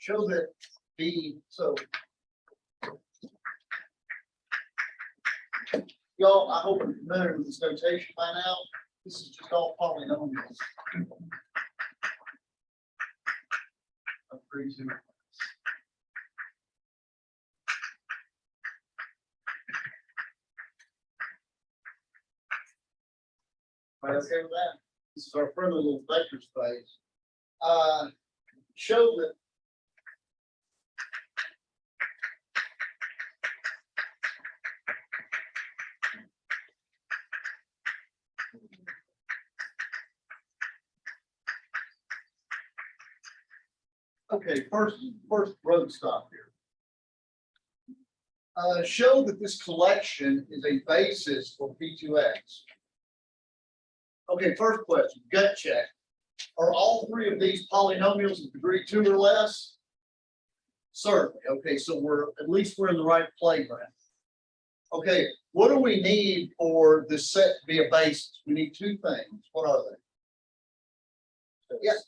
show that so y'all, I hope you're familiar with this notation by now. This is just all polynomials. I'm pretty sure. Right, okay with that? This is our friendly little vector space. Show that okay, first road stop here. Show that this collection is a basis for P2X. Okay, first question, gut check. Are all three of these polynomials of degree 2 or less? Certainly. Okay, so we're in the right playground. Okay, what do we need for this set to be a basis? We need two things. What are they? Yes.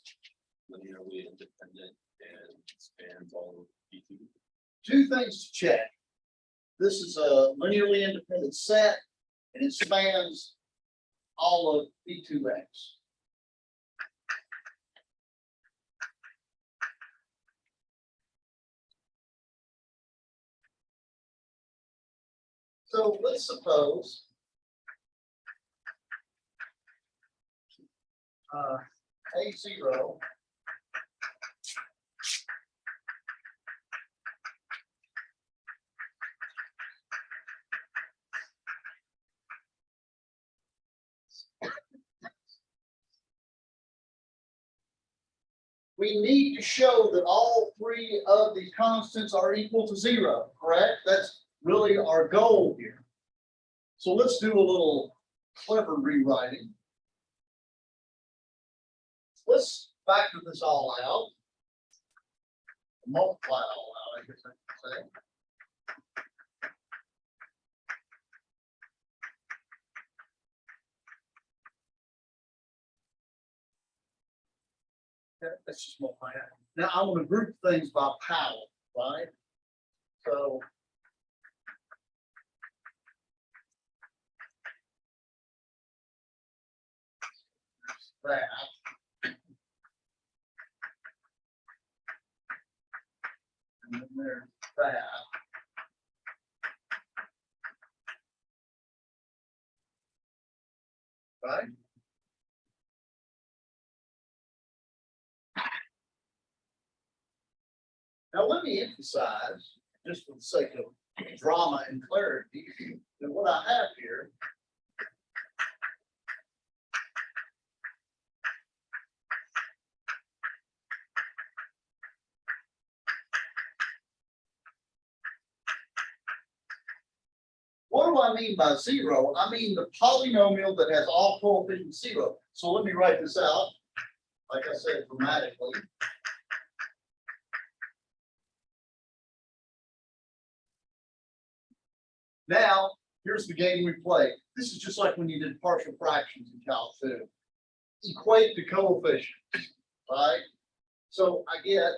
Linearly independent and spans all of P2. Two things to check. This is a linearly independent set, and it spans all of P2X. So let's suppose A0 we need to show that all three of these constants are equal to 0, correct? That's really our goal here. So let's do a little clever rewriting. Let's factor this all out. Multiply it all out, I guess I could say. Let's just multiply that. Now I want to group things by power, right? So that. And then there's that. Right? Now let me emphasize, just for the sake of drama and clarity, that what I have here what do I mean by 0? I mean the polynomial that has all coefficients 0. So let me write this out, like I said, grammatically. Now, here's the game we play. This is just like when you did partial fractions in Calc 2. Equate the coefficients, right? So I get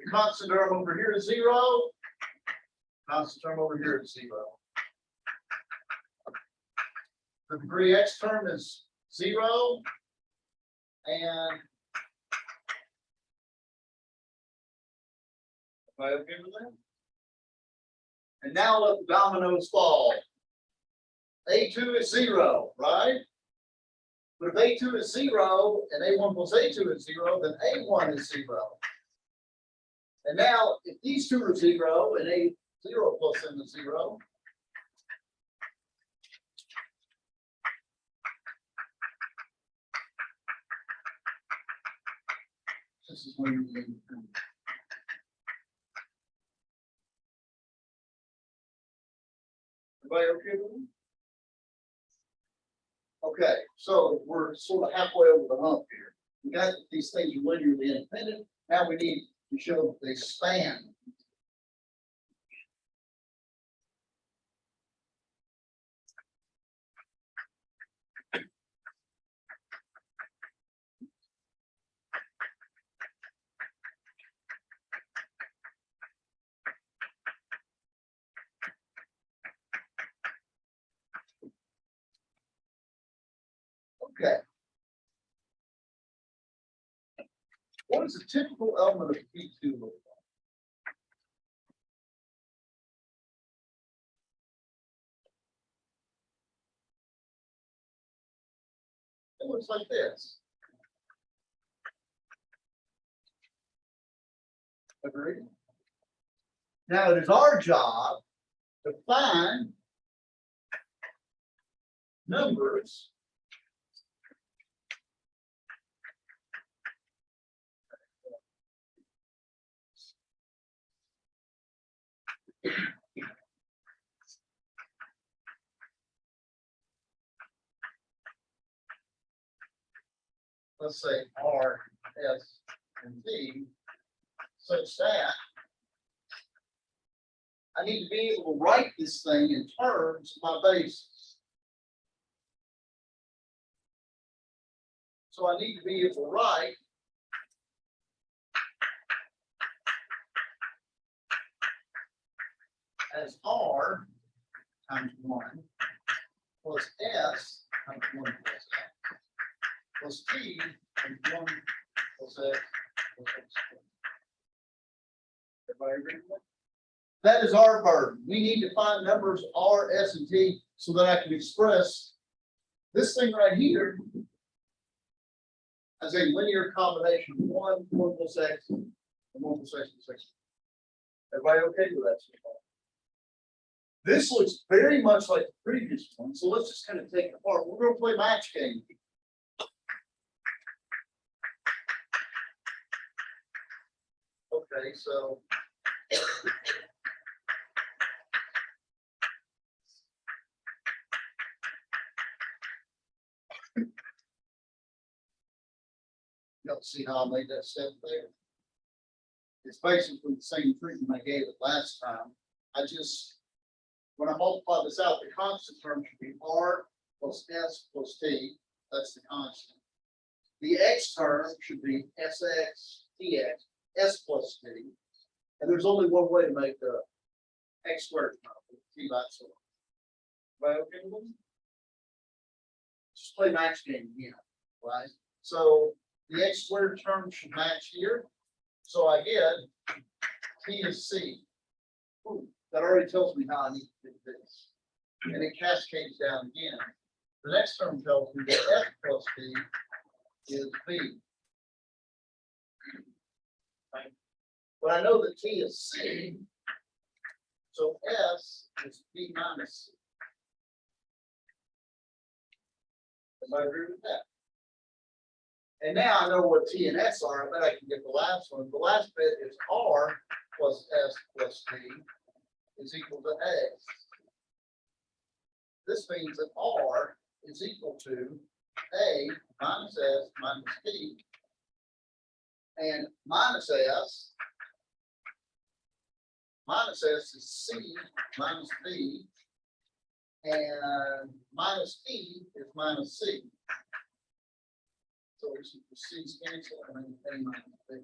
the constant term over here is 0. Constant term over here is 0. The degree x term is 0. And am I okay with that? And now let the dominoes fall. A2 is 0, right? But if A2 is 0 and A1 plus A2 is 0, then A1 is 0. And now, if these two are 0 and A0 plus M is 0, this is when you need to. Everybody okay with me? Okay, so we're sort of halfway over the hump here. We got these things are linearly independent. Now we need to show that they span. Okay. What is a typical element of P2 look like? It looks like this. Agreed? Now it is our job to find numbers let's say R, S, and T, such that I need to be able to write this thing in terms of my basis. So I need to be able to write as R times 1 plus S times 1 plus X plus T times 1 plus X plus X. Everybody agree with that? That is our burden. We need to find numbers R, S, and T so that I can express this thing right here as a linear combination of 1 plus X, and 1 plus X plus X. Everybody okay with that so far? This looks very much like the previous one, so let's just kind of take it apart. We're going to play match game. Okay, so you don't see how I made that step there. It's basically the same treatment I gave it last time. I just, when I multiply this out, the constant term should be R plus S plus T. That's the constant. The X term should be SX, TX, S plus T. And there's only one way to make the X squared term, T by itself. Right, okay with them? Just play match game again, right? So the X squared term should match here. So I get T is C. Ooh, that already tells me how I need to do this. And it cascades down again. The next term tells me that F plus B is B. Right? But I know that T is C. So S is B minus C. Everybody agree with that? And now I know what T and S are. I bet I can get the last one. The last bit is R plus S plus T is equal to X. This means that R is equal to A minus S minus T. And minus S is C minus B. And minus T is minus C. So it's the C's cancel and then A minus B.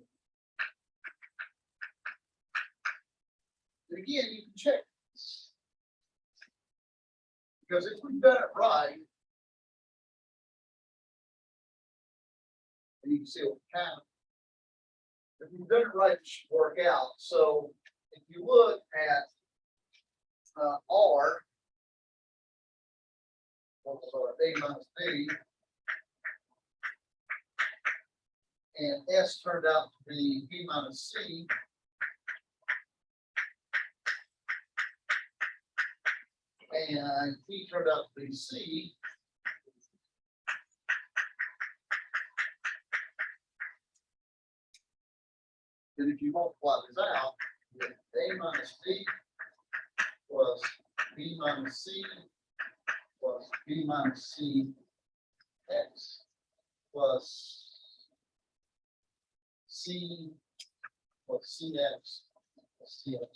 And again, you can check this. Because if we've done it right, and you can see what count. If we've done it right, it should work out. So if you look at R, A minus B, and S turned out to be B minus C. And T turned out to be C. Then if you multiply this out, you get A minus B plus B minus C plus B minus C X plus C plus CX plus CX.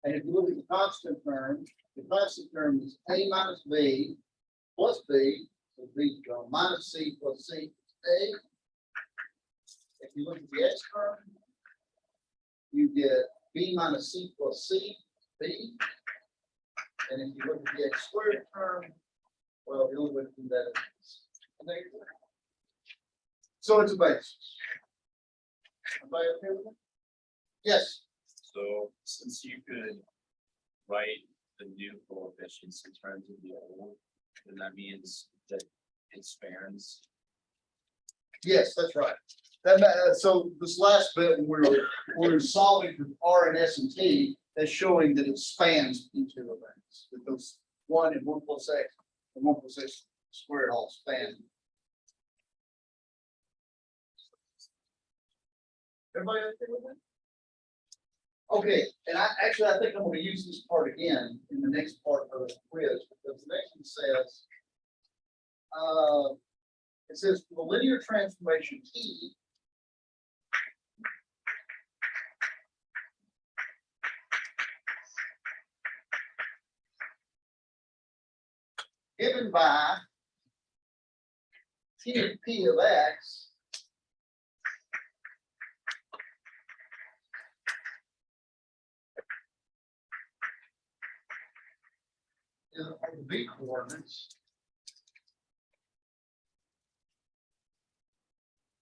And if you look at the constant term is A minus B plus B, so B minus C plus C A. If you look at the X term, you get B minus C plus C, B. And if you look at the X squared term, the only way to do that is. So it's a base. Everybody okay with it? Yes, So since you could write the new coefficients in terms of the old, then that means that it spans. yes, that's right. So this last bit, we're solving for R and S and T, that's showing that it spans each of the things. That those 1 and 1 plus X and 1 plus X squared all span. Everybody okay with that? Okay, and I think I'm gonna use this part again in the next part of the quiz, because the next one says, it says for the linear transformation T, given by T of P of X, are the B coordinates.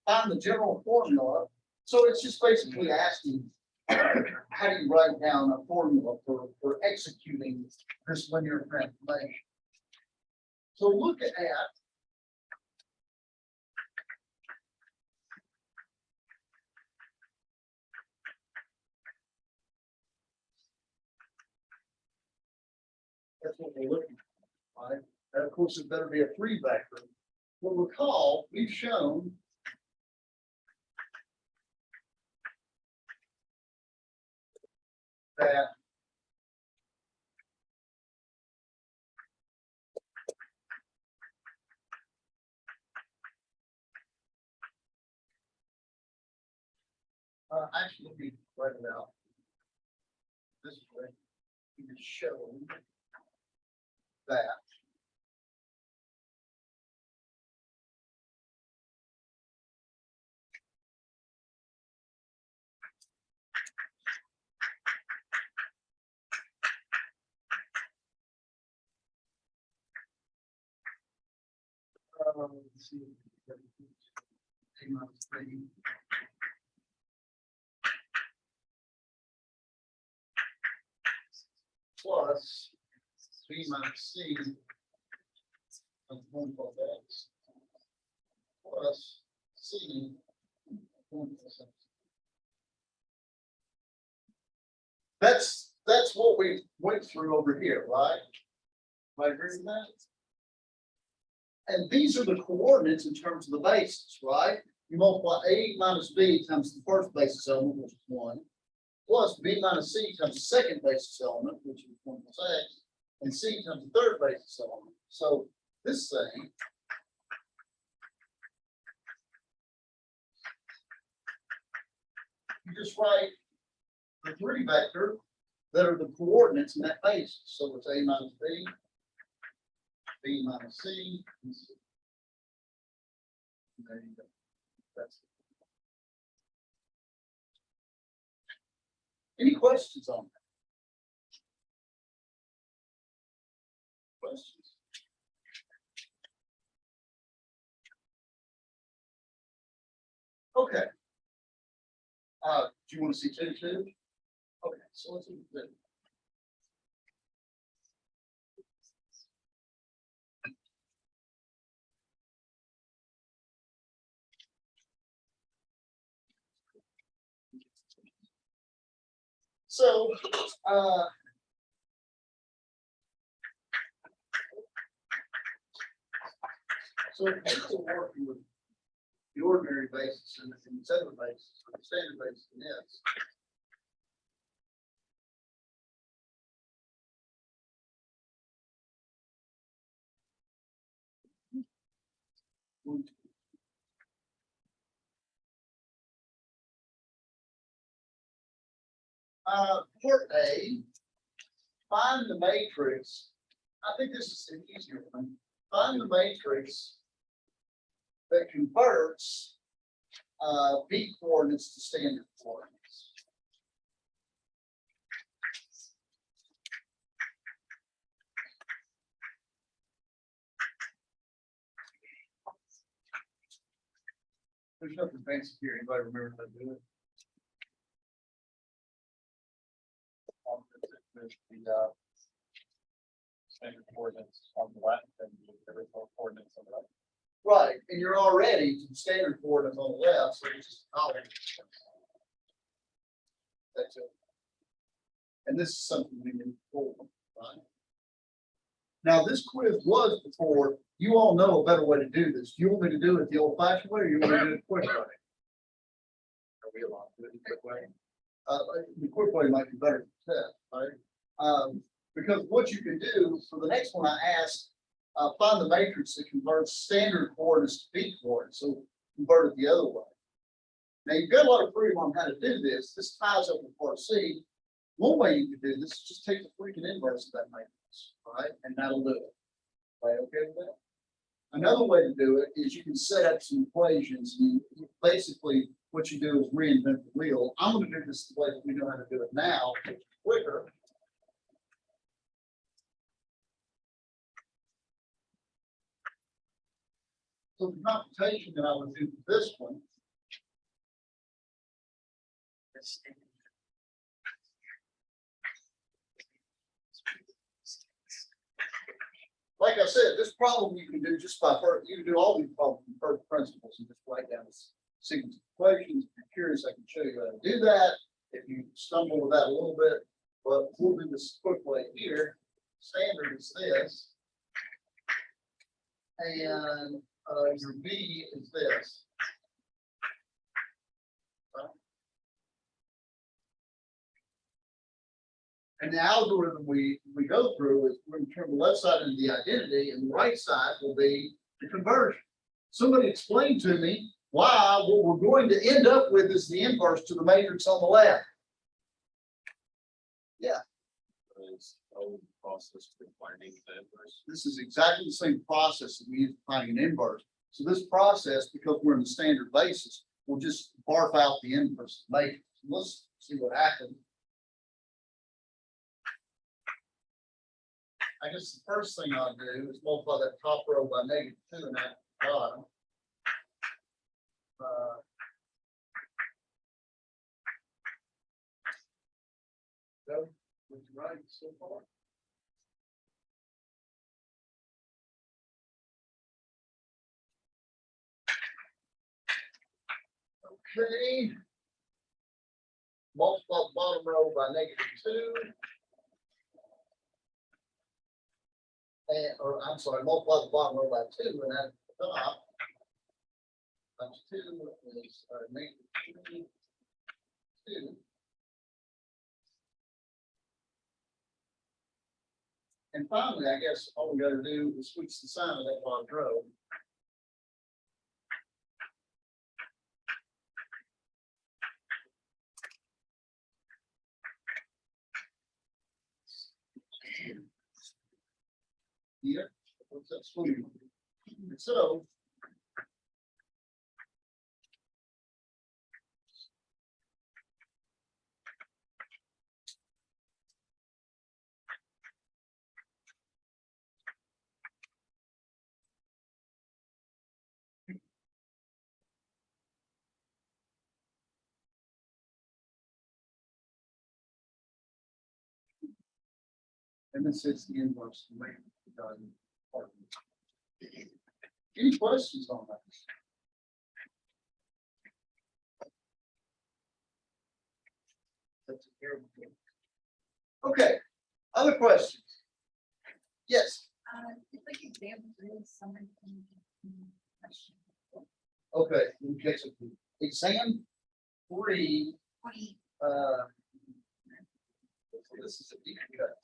Find the general formula. So it's just basically asking, how do you write down a formula for executing this linear transformation? So look at that's what we're looking for, right? And of course, it better be a 3 vector. Well, recall, we've shown that actually, let me write it out this way. We can show that let's see. A minus B. Plus B minus C of 1 plus X plus C 1 plus X. That's what we went through over here, right? Am I agree with that? And these are the coordinates in terms of the basis, right? You multiply A minus B times the first basis element, which is 1, plus B minus C times the second basis element, which is 1 plus X, and C times the third basis element. So this thing you just write the 3 vector that are the coordinates in that basis. So it's A minus B, B minus C, and C. There you go. That's it. Any questions on that? Questions? Okay. Do you want to see 2 too? Okay, so let's do 2. So, people working with the ordinary basis and the center basis, or the standard basis in this. Part A, find the matrix. I think this is an easier one. Find the matrix that converts B coordinates to standard coordinates. There's nothing fancy here. Anybody remember how to do it? The standard coordinates on the left and the original coordinates on the right. Right, and you're already to the standard coordinates on the left, so you just column. That's it. And this is something we can pull, right? Now, this quiz was before, you all know a better way to do this. Do you want me to do it the old fashioned way or you want me to do it the quick way? Are we allowed to do it the quick way? The quick way might be better for test, right? Because what you can do, for the next one I asked, find the matrix that converts standard coordinates to peak coordinates, so convert it the other way. Now, you've got a lot of freedom on how to do this. This ties up with part C. One way you could do this is just take the freaking inverse of that matrix, right? And that'll do it. Right, okay with that? Another way to do it is you can set up some equations. Basically, what you do is reinvent the wheel. I'm going to do this the way that we know how to do it now, which is quicker. So the computation that I would do for this one. Like I said, this problem you can do just by first, you can do all these problems from first principles and just write down this sequence of equations. If you're curious, I can show you how to do that. If you stumble with that a little bit, but we'll do this quick way here. Standard is this. And your B is this. And the algorithm we go through is we're going to turn the left side into the identity and the right side will be the conversion. Somebody explain to me why what we're going to end up with is the inverse to the matrix on the left. Yeah. Process for finding the inverse. This is exactly the same process that we use for finding an inverse. So this process, because we're in the standard basis, will just barf out the inverse matrix. Let's see what happens. I guess the first thing I'll do is multiply that top row by -2 and that bottom. So, what's right so far? Okay. Multiply the bottom row by -2. And, or I'm sorry, multiply the bottom row by 2 and then the top. Times 2 is -2. And finally, I guess all we got to do is switch the sign of that bottom row. Here, what's that swing? So. And this is the inverse. Any questions on that? That's a terrible thing. Okay, other questions? Yes. If like example three, someone can question. Okay, in case of exam 3, 20. this is a deep cut.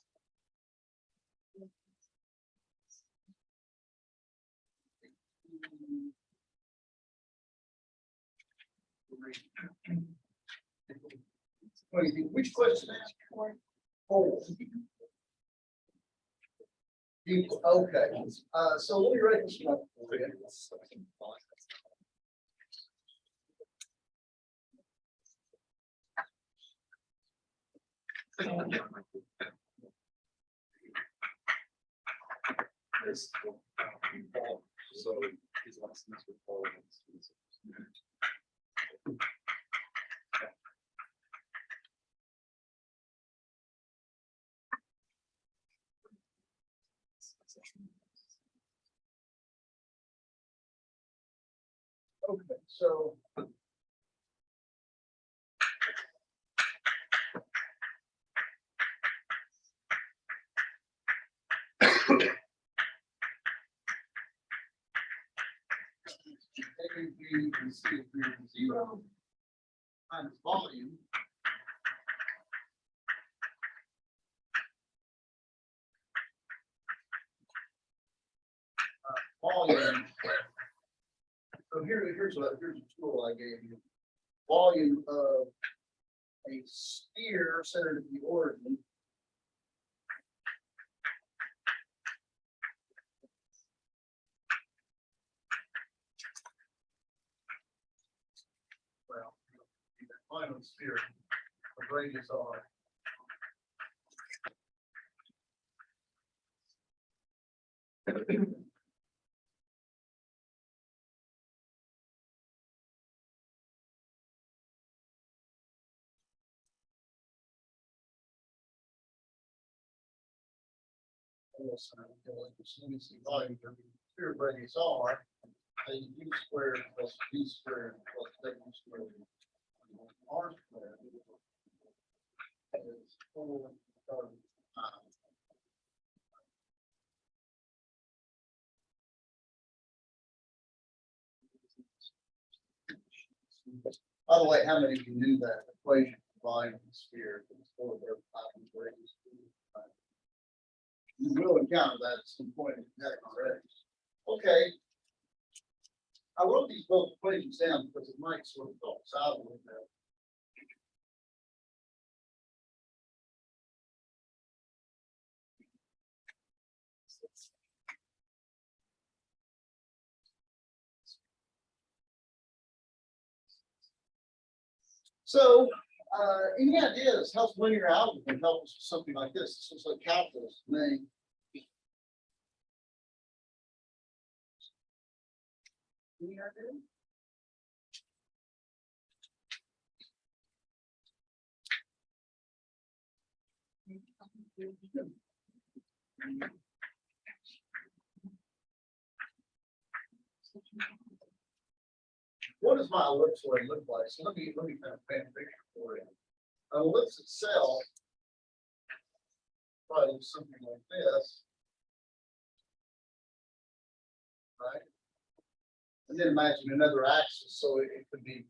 Which question is 4? Okay, so let me write this one up for you. So his lessons with Paul. Okay, so. A, B, and C is greater than 0 times volume. Volume. So here's a tool I gave you. Volume of a sphere centered at the origin. Well, final sphere of radius r. Let me see, volume of the sphere of radius r, a u squared plus v squared plus w squared r squared is 435. By the way, how many of you knew that equation for volume of the sphere is 435? You will encounter that at some point in the text already. Okay. I wrote these both equations down because it might sort of help us out a little bit. So, any ideas how linear algebra can help us with something like this? This looks like calculus to me. Any idea? What does my ellipsoid look like? So let me kind of paint a picture for you. An ellipse itself probably looks something like this. Right? And then imagine another axis, so it could be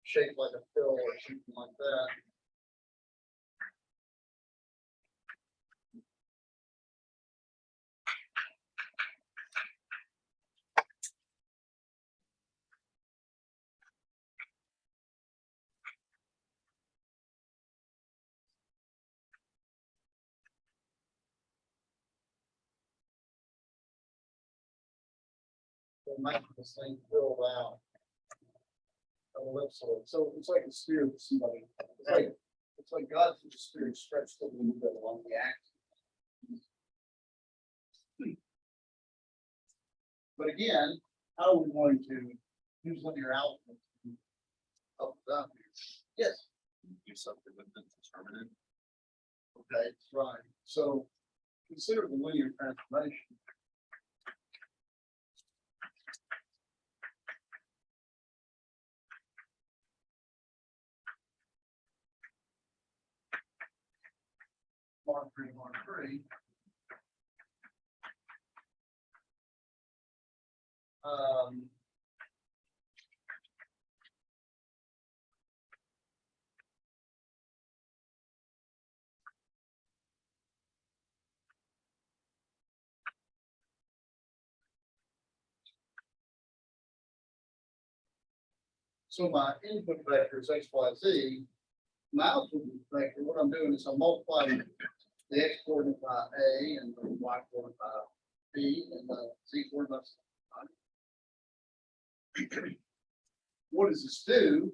shaped like a pill or something like that. Imagine this thing filled out. An ellipsoid. So it's like a sphere with somebody. It's like God took a sphere and stretched it a little bit along the axis. But again, how are we going to use linear algebra up and down here? Yes. Do something with the determinant. Okay, that's right. So consider the linear transformation. Mark 3, Mark 3. So my input vector is x, y, z. My output vector, what I'm doing is I'm multiplying the x coordinate by a and the y coordinate by b and the z coordinate by c. What does this do?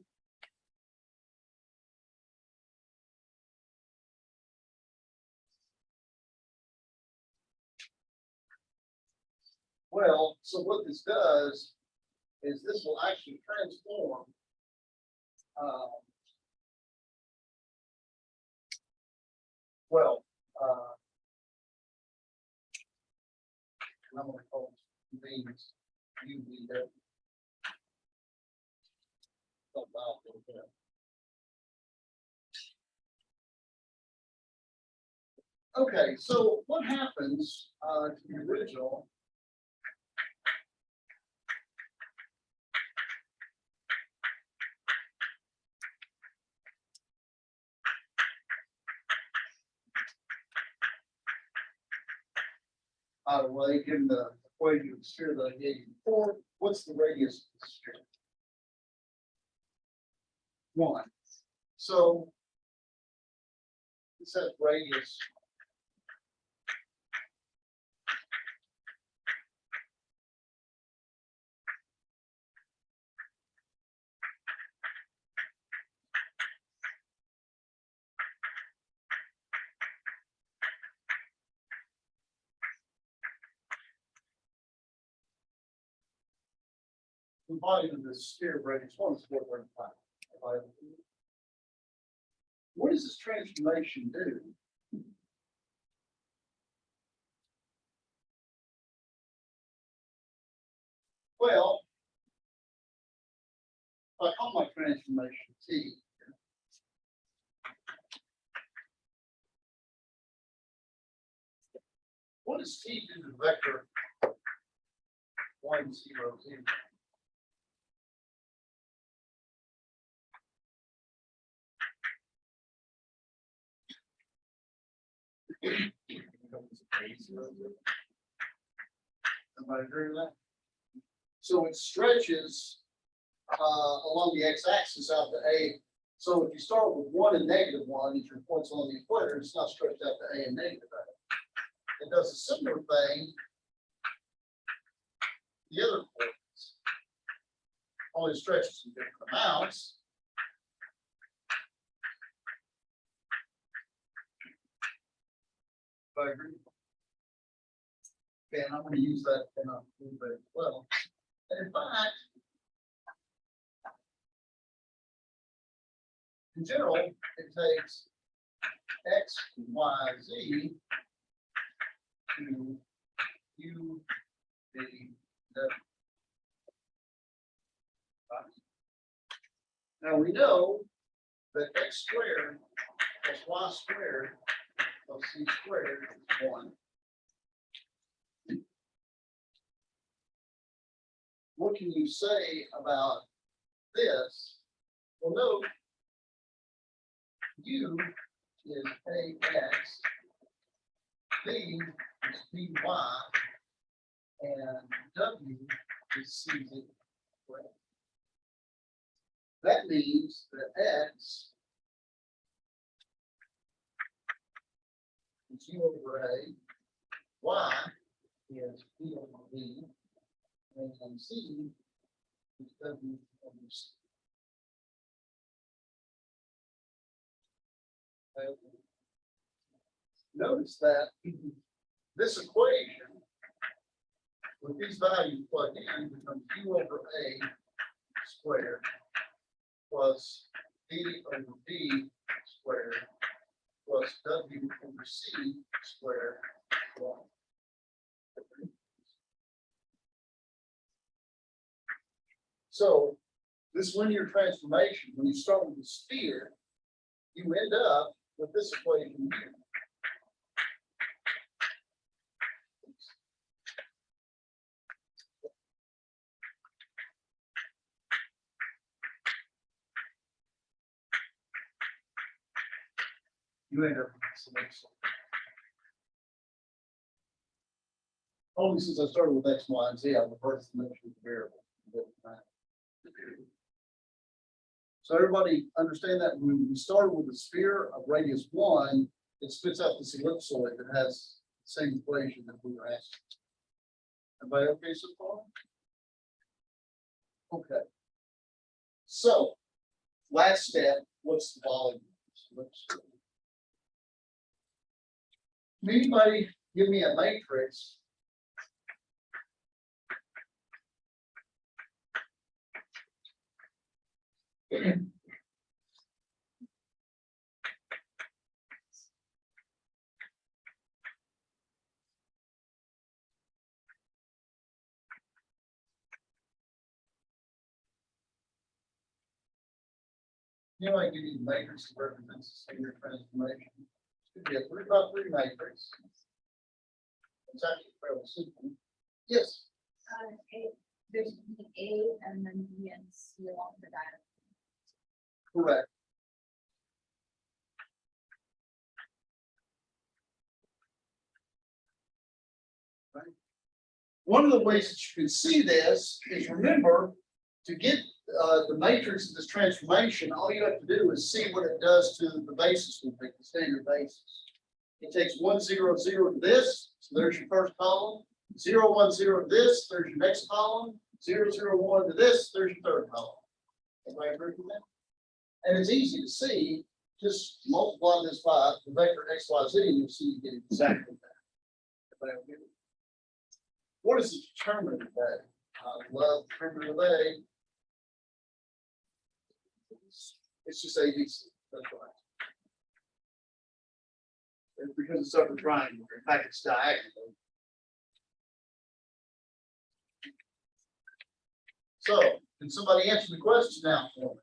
Well, so what this does is this will actually transform. Well, and I'm gonna call it these UVW. Okay, so what happens, to the original? By the way, given the equation of sphere that I gave you before, what's the radius of the sphere? 1. So it says radius. The volume of the sphere of radius 1 is 4.5. What does this transformation do? Well, if I call my transformation T. What does T do to the vector 1, 0, 0? Somebody agree with that? So it stretches along the x-axis out to A. So if you start with 1 and -1 as your points along the equator, it's not stretched out to A and -A. It does a similar thing the other points. Only stretches in different amounts. I agree. Okay, and I'm going to use that in a little bit as well. And in fact, in general, it takes X, Y, Z to U, V, W. Now we know that X squared plus Y squared plus C squared is 1. What can you say about this? Well, note U is AX, V is BY, and W is CZ. That means that X is U over A, Y is P over V, and C is W over C. Notice that this equation with these values plugged in becomes U over A squared plus D over D squared plus W over C squared. So this linear transformation, when you start with the sphere, you end up with this equation here. You end up with this next one. Only since I started with X, Y, and Z, I reversed the measure of the variable. So everybody understand that when we started with a sphere of radius 1, it spits out this ellipsoid that has the same equation that we were asking. Everybody okay so far? Okay. So last step, what's the volume? Anybody give me a matrix You know, I give you the matrix that represents the senior transformation. Could be a 3x3 matrix. It's actually fairly simple. Yes, There's the A and then B and C along the diagram. correct. Right. One of the ways that you can see this is, remember, to get the matrix of this transformation, all you have to do is see what it does to the basis we pick, the standard basis. It takes 1, 0, 0 to this, so there's your first column. 0, 1, 0 to this, there's your next column. 0, 0, 1 to this, there's your third column. Everybody agree with that? And it's easy to see, just multiply this by the vector x, y, z, and you'll see you get exactly that. Everybody agree? What is the determinant of that? I love determinant of A. It's just ABC, that's right. It's because it's upper triangle, in fact, it's diagonal. So, can somebody answer the question now for me?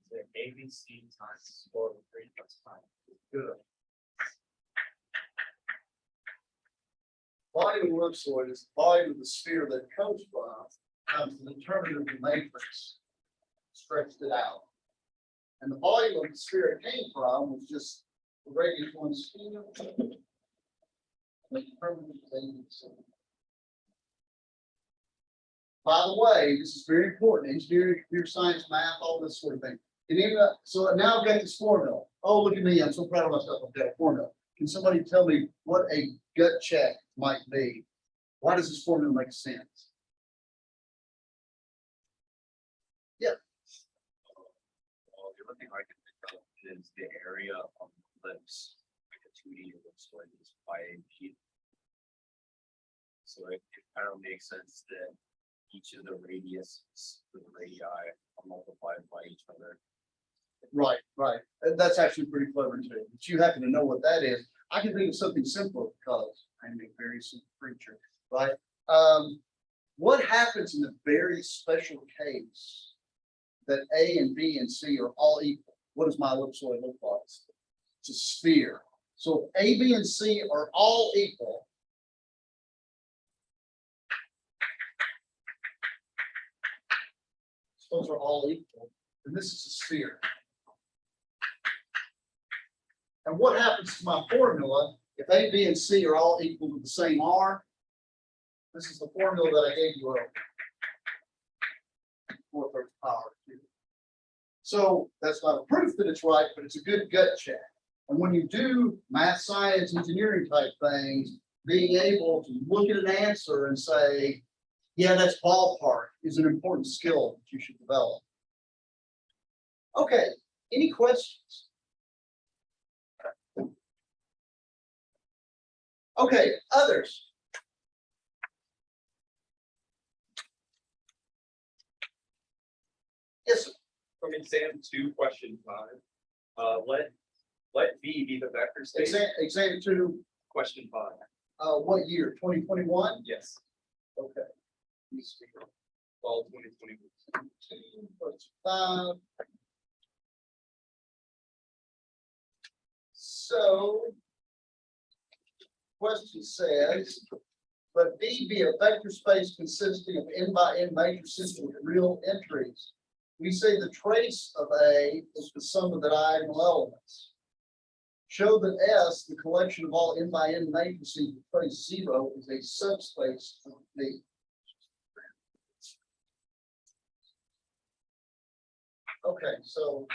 The ABC times square root of 3 plus 5. Good. Volume of ellipsoid is the volume of the sphere that it comes from, times the determinant of the matrix. Stretched it out. And the volume of the sphere it came from was just the radius one sphere. The determinant of ABC. By the way, this is very important, engineering, computer science, math, all this sort of thing. And even, so now I've got this formula. Oh, look at me, I'm so proud of myself, I've got a formula. Can somebody tell me what a gut check might be? Why does this formula make sense? Yeah. Well, the only thing I can think of is the area of the ellipse, like a 2D ellipsoid is pi p. So it kind of makes sense that each of the radiuses for the radii are multiplied by each other. Right, right. And that's actually pretty clever too. But you happen to know what that is. I can think of something simpler because I'm a very simple creature, right? What happens in the very special case that A and B and C are all equal? What does my ellipsoid look like? It's a sphere. So if A, B, and C are all equal. Those are all equal, and this is a sphere. And what happens to my formula if A, B, and C are all equal to the same R? This is the formula that I gave you earlier. 4/3 power 2. So that's not a proof that it's right, but it's a good gut check. And when you do math, science, engineering type things, being able to look at an answer and say, yeah, that's ballpark, is an important skill that you should develop. Okay, any questions? Okay, others? Yes, sir. From exam 2, question 5, let V be the vector space. Exam 2, Question 5, what year, 2021? yes, Okay. Let me see here. fall 2021. 5. So, question says, but V be a vector space consisting of n by n matrices with real entries. We say the trace of A is the sum of the diagonal elements. Show that S, the collection of all n by n matrices with trace 0, is a subspace of V. Okay, so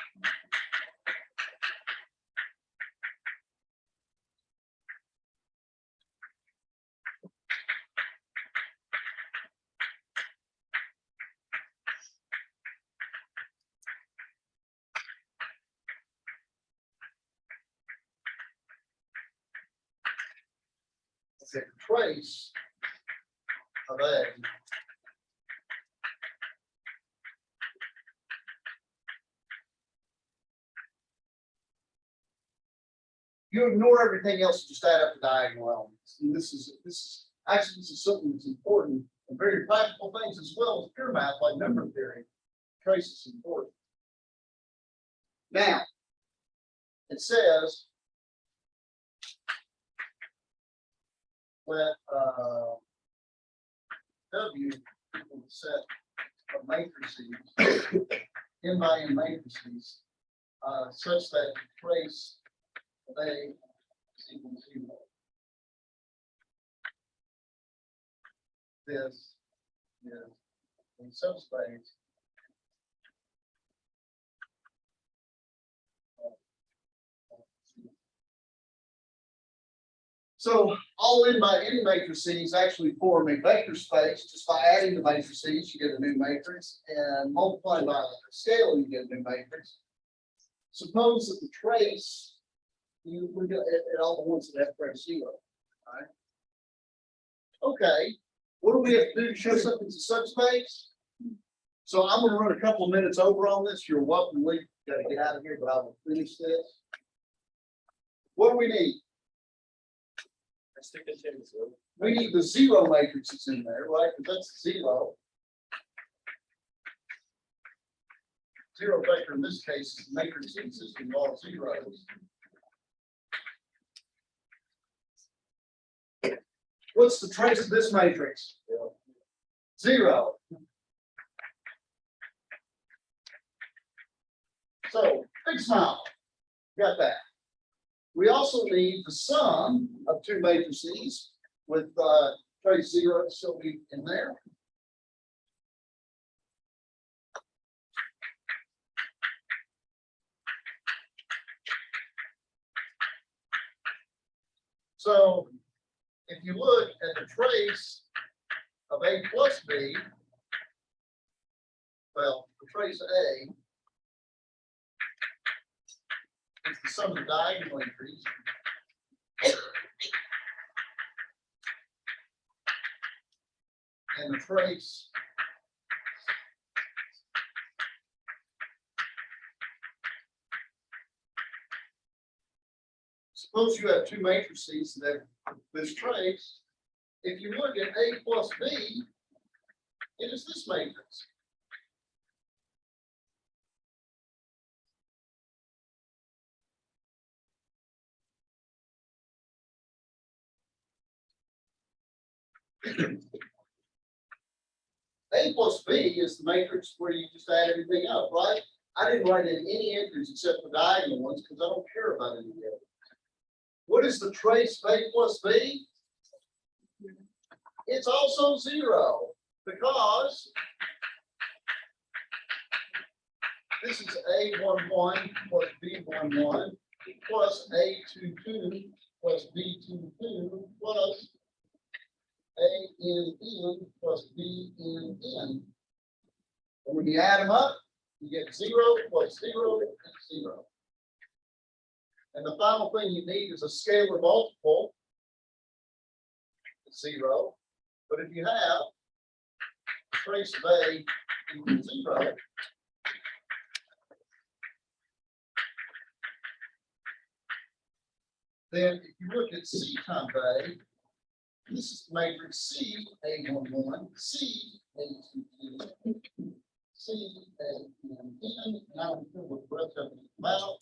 that trace of A. You ignore everything else, just add up the diagonal elements. And this is something that's important and very practical things as well as pure math like number theory. Trace is important. Now, it says let W equal the set of matrices, n by n matrices, such that the trace of A is equal to 0. This is a subspace so all n by n matrices actually form a vector space. Just by adding the matrices, you get a new matrix, and multiplying by scale, you get a new matrix. Suppose that the trace, you look at all the ones that have trace 0. All right. Okay, what do we have to do to show something's a subspace? So I'm going to run a couple of minutes over on this. You're welcome to leave. Got to get out of here, but I will finish this. What do we need? Stick the table, so. We need the 0 matrices in there, right? Because that's 0. 0 vector in this case is matrix consisting of all zeros. What's the trace of this matrix? 0. So big smile. Got that. We also need the sum of two matrices with trace 0 still be in there. So if you look at the trace of A plus B, well, the trace A is the sum of the diagonal entries. And the trace suppose you have two matrices that have this trace. If you look at A plus B, it is this matrix. A plus B is the matrix where you just add everything up, right? I didn't write in any entries except the diagonal ones because I don't care about any of them. What is the trace of A plus B? It's also 0 because this is A11 plus B11 plus A22 plus B22 plus ANN plus BNN. And when you add them up, you get 0 plus 0 and 0. And the final thing you need is a scalar multiple, 0. But if you have trace of A equals 0, then if you look at C times A, this is the matrix C, A11, C, A22, C, ANN, and I'll fill with the rest of it out.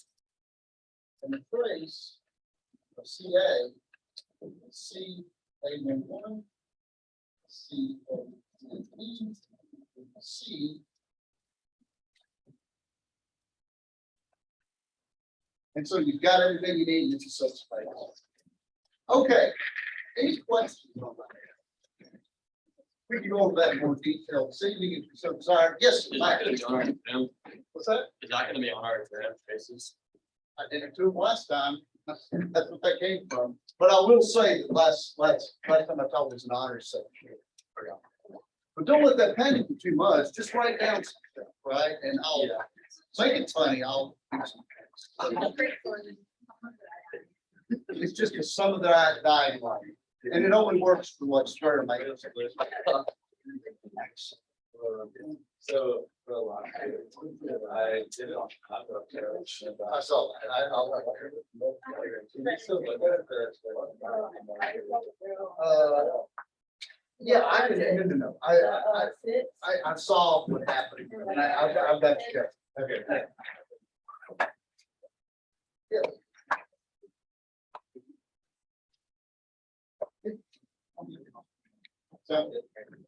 And the trace of CA is C, A11, C, A22, C. And so you've got everything you need in your subspace. Okay. Any questions on that? We can go over that in more detail. See if we can so desired. Yes, Is that gonna be on our Mike. exam? What's that? Is that gonna be on our exam traces? I did it to him last time. That's what that came from. But I will say that last time I taught was an honors section. But don't let that panic you too much. Just write down some stuff, right? And I'll make it funny. I'll do some. It's just because some of the diagonal. And it only works for what Stern makes. So, for a lot, I did it on top of there. I saw that. Yeah, I can, no. I saw what happened, and I've got you. Okay. Yeah. So.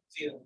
See you.